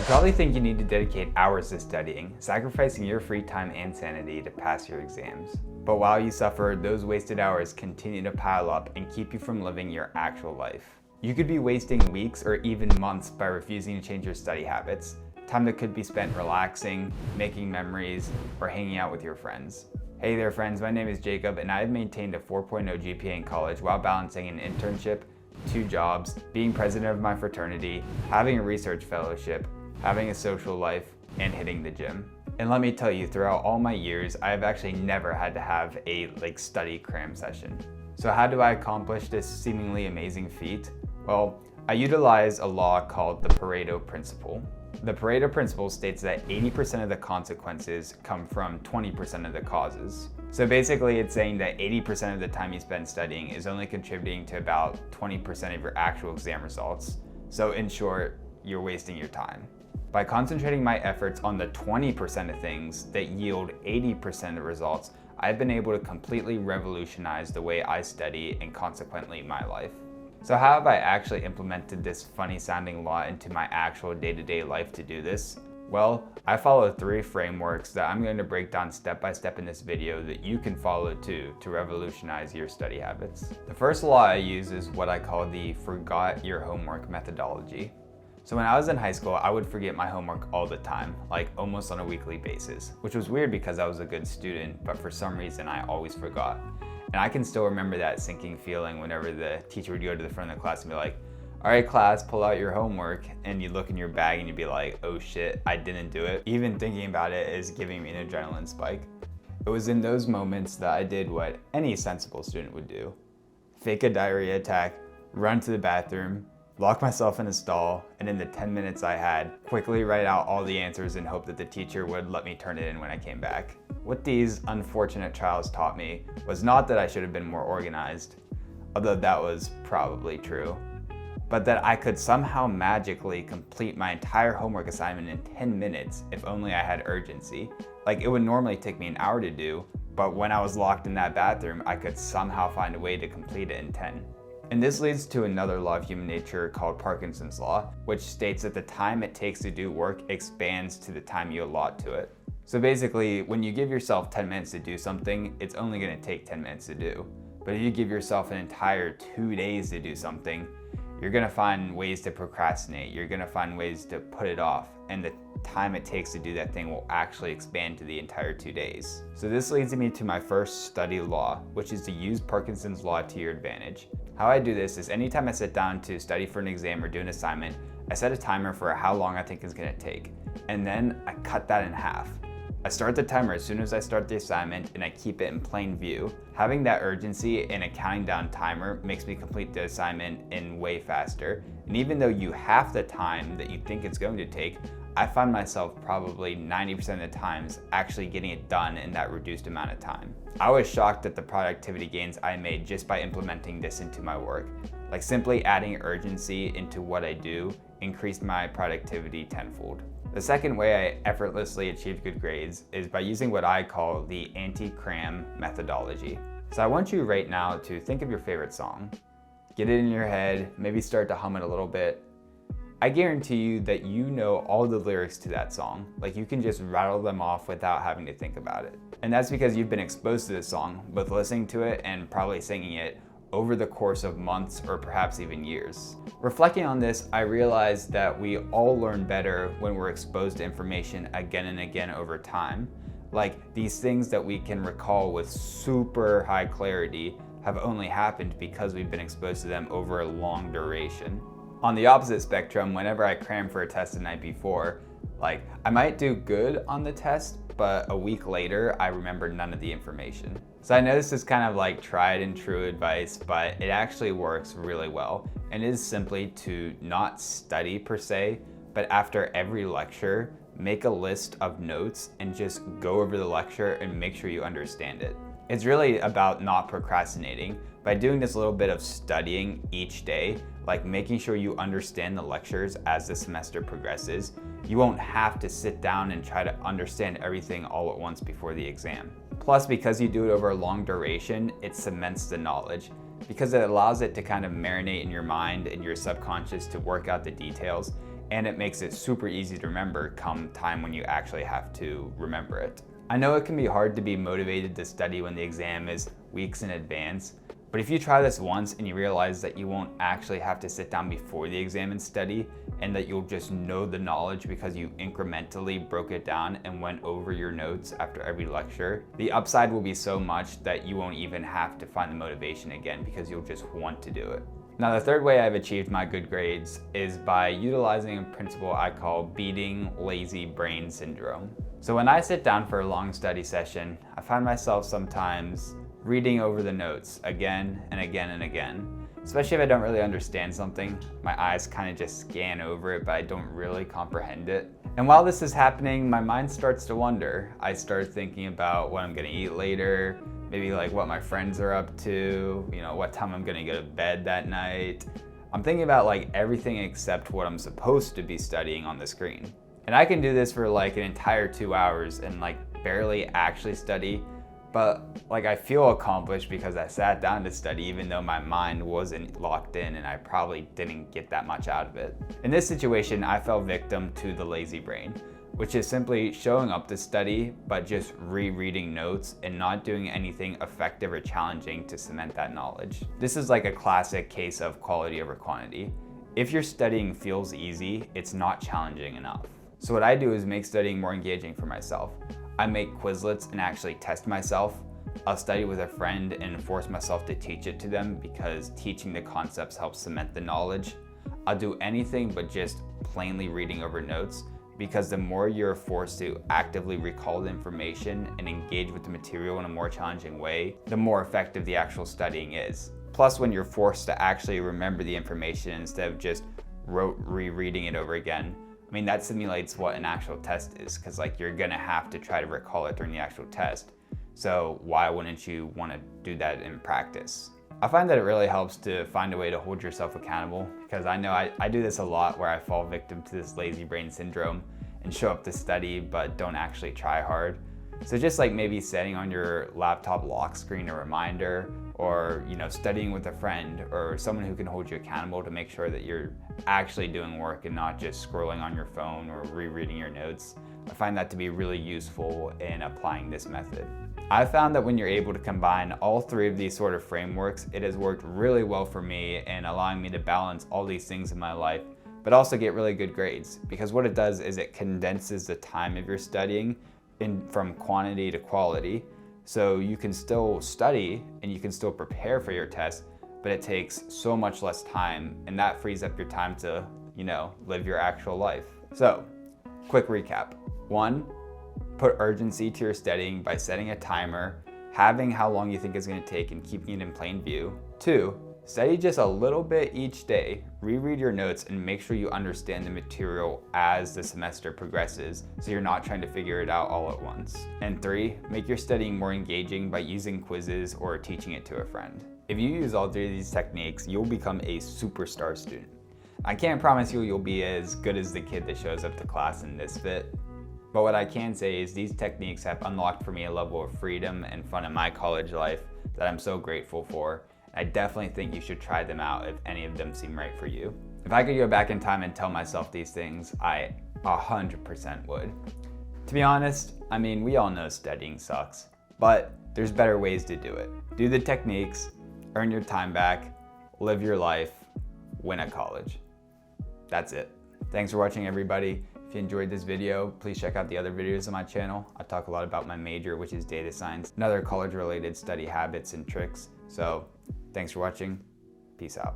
probably think you need to dedicate hours to studying, sacrificing your free time and sanity to pass your exams. But while you suffer, those wasted hours continue to pile up and keep you from living your actual life. You could be wasting weeks or even months by refusing to change your study habits, time that could be spent relaxing, making memories, or hanging out with your friends. Hey there friends, my name is Jacob and I have maintained a 4.0 GPA in college while balancing an internship, 2 jobs, being president of my fraternity, having a research fellowship, having a social life, and hitting the gym. And let me tell you, throughout all my years, I have actually never had to have a study cram session. So how do I accomplish this seemingly amazing feat? Well, I utilize a law called the Pareto principle. The Pareto principle states that 80% of the consequences come from 20% of the causes. So basically it's saying that 80% of the time you spend studying is only contributing to about 20% of your actual exam results. So in short, you're wasting your time. By concentrating my efforts on the 20% of things that yield 80% of results, I've been able to completely revolutionize the way I study and consequently my life. So how have I actually implemented this funny sounding law into my actual day-to-day life to do this? Well, I follow 3 frameworks that I'm going to break down step by step in this video that you can follow too to revolutionize your study habits. The first law I use is what I call the forgot your homework methodology. So when I was in high school, I would forget my homework all the time, like almost on a weekly basis, which was weird because I was a good student, but for some reason I always forgot. And I can still remember that sinking feeling whenever the teacher would go to the front of the class and be like, all right class, pull out your homework, and you'd look in your bag and you'd be like, oh shit, I didn't do it. Even thinking about it is giving me an adrenaline spike. It was in those moments that I did what any sensible student would do. Fake a diarrhea attack, run to the bathroom, lock myself in a stall, and in the 10 minutes I had, quickly write out all the answers and hope that the teacher would let me turn it in when I came back. What these unfortunate trials taught me was not that I should have been more organized, although that was probably true, but that I could somehow magically complete my entire homework assignment in 10 minutes if only I had urgency. Like, it would normally take me an hour to do, but when I was locked in that bathroom, I could somehow find a way to complete it in 10. And this leads to another law of human nature called Parkinson's law, which states that the time it takes to do work expands to the time you allot to it. So basically, when you give yourself 10 minutes to do something, it's only going to take 10 minutes to do. But if you give yourself an entire 2 days to do something, you're going to find ways to procrastinate, you're going to find ways to put it off, and the time it takes to do that thing will actually expand to the entire 2 days. So this leads me to my first study law, which is to use Parkinson's law to your advantage. How I do this is anytime I sit down to study for an exam or do an assignment, I set a timer for how long I think it's going to take, and then I cut that in half. I start the timer as soon as I start the assignment and I keep it in plain view. Having that urgency and a counting down timer makes me complete the assignment in way faster. And even though you half the time that you think it's going to take, I find myself probably 90% of the times actually getting it done in that reduced amount of time. I was shocked at the productivity gains I made just by implementing this into my work. Like simply adding urgency into what I do increased my productivity tenfold. The second way I effortlessly achieved good grades is by using what I call the Anti-Cram methodology. So I want you right now to think of your favorite song. Get it in your head, maybe start to hum it a little bit. I guarantee you that you know all the lyrics to that song. Like you can just rattle them off without having to think about it. And that's because you've been exposed to this song, both listening to it and probably singing it over the course of months or perhaps even years. Reflecting on this, I realized that we all learn better when we're exposed to information again and again over time. Like these things that we can recall with super high clarity have only happened because we've been exposed to them over a long duration. On the opposite spectrum, whenever I cram for a test the night before, like I might do good on the test, but a week later, I remember none of the information. So I know this is kind of like tried and true advice, but it actually works really well. And it is simply to not study per se, but after every lecture, make a list of notes and just go over the lecture and make sure you understand it. It's really about not procrastinating. By doing this little bit of studying each day, like making sure you understand the lectures as the semester progresses, you won't have to sit down and try to understand everything all at once before the exam. Plus, because you do it over a long duration, it cements the knowledge because it allows it to kind of marinate in your mind and your subconscious to work out the details. and it makes it super easy to remember come time when you actually have to remember it. I know it can be hard to be motivated to study when the exam is weeks in advance, but if you try this once and you realize that you won't actually have to sit down before the exam and study, and that you'll just know the knowledge because you incrementally broke it down and went over your notes after every lecture, the upside will be so much that you won't even have to find the motivation again because you'll just want to do it. Now, the third way I've achieved my good grades is by utilizing a principle I call beating lazy brain syndrome. So when I sit down for a long study session, I find myself sometimes reading over the notes again and again and again. Especially if I don't really understand something, my eyes kind of just scan over it, but I don't really comprehend it. And while this is happening, my mind starts to wander. I start thinking about what I'm gonna eat later, maybe like what my friends are up to, what time I'm gonna go to bed that night. I'm thinking about like everything except what I'm supposed to be studying on the screen. And I can do this for like an entire 2 hours and like barely actually study, but like I feel accomplished because I sat down to study even though my mind wasn't locked in and I probably didn't get that much out of it. In this situation, I fell victim to the lazy brain, which is simply showing up to study but just rereading notes and not doing anything effective or challenging to cement that knowledge. This is like a classic case of quality over quantity. If your studying feels easy, it's not challenging enough. So what I do is make studying more engaging for myself. I make Quizlets and actually test myself. I'll study with a friend and force myself to teach it to them because teaching the concepts helps cement the knowledge. I'll do anything but just plainly reading over notes because the more you're forced to actively recall the information and engage with the material in a more challenging way, the more effective the actual studying is. Plus, when you're forced to actually remember the information instead of just rereading it over again, that simulates what an actual test is because like you're gonna have to try to recall it during the actual test. So why wouldn't you want to do that in practice? I find that it really helps to find a way to hold yourself accountable because I know I do this a lot where I fall victim to this lazy brain syndrome and show up to study but don't actually try hard. So just like maybe setting on your laptop lock screen a reminder, or studying with a friend or someone who can hold you accountable to make sure that you're actually doing work and not just scrolling on your phone or rereading your notes. I find that to be really useful in applying this method. I found that when you're able to combine all three of these sort of frameworks, it has worked really well for me in allowing me to balance all these things in my life, but also get really good grades. Because what it does is it condenses the time of your studying from quantity to quality. So you can still study and you can still prepare for your test, but it takes so much less time and that frees up your time to, live your actual life. So, quick recap. 1, put urgency to your studying by setting a timer, having how long you think it's going to take and keeping it in plain view. 2, study just a little bit each day, reread your notes and make sure you understand the material as the semester progresses so you're not trying to figure it out all at once. And 3, make your studying more engaging by using quizzes or teaching it to a friend. If you use all three of these techniques, you'll become a superstar student. I can't promise you'll be as good as the kid that shows up to class in this fit, but what I can say is these techniques have unlocked for me a level of freedom and fun in my college life that I'm so grateful for. I definitely think you should try them out if any of them seem right for you. If I could go back in time and tell myself these things, I 100% would. To be honest, we all know studying sucks, but there's better ways to do it. Do the techniques, earn your time back, live your life, win at college. That's it. Thanks for watching, everybody. If you enjoyed this video, please check out the other videos on my channel. I talk a lot about my major, which is data science, and other college-related study habits and tricks. So, thanks for watching. Peace out.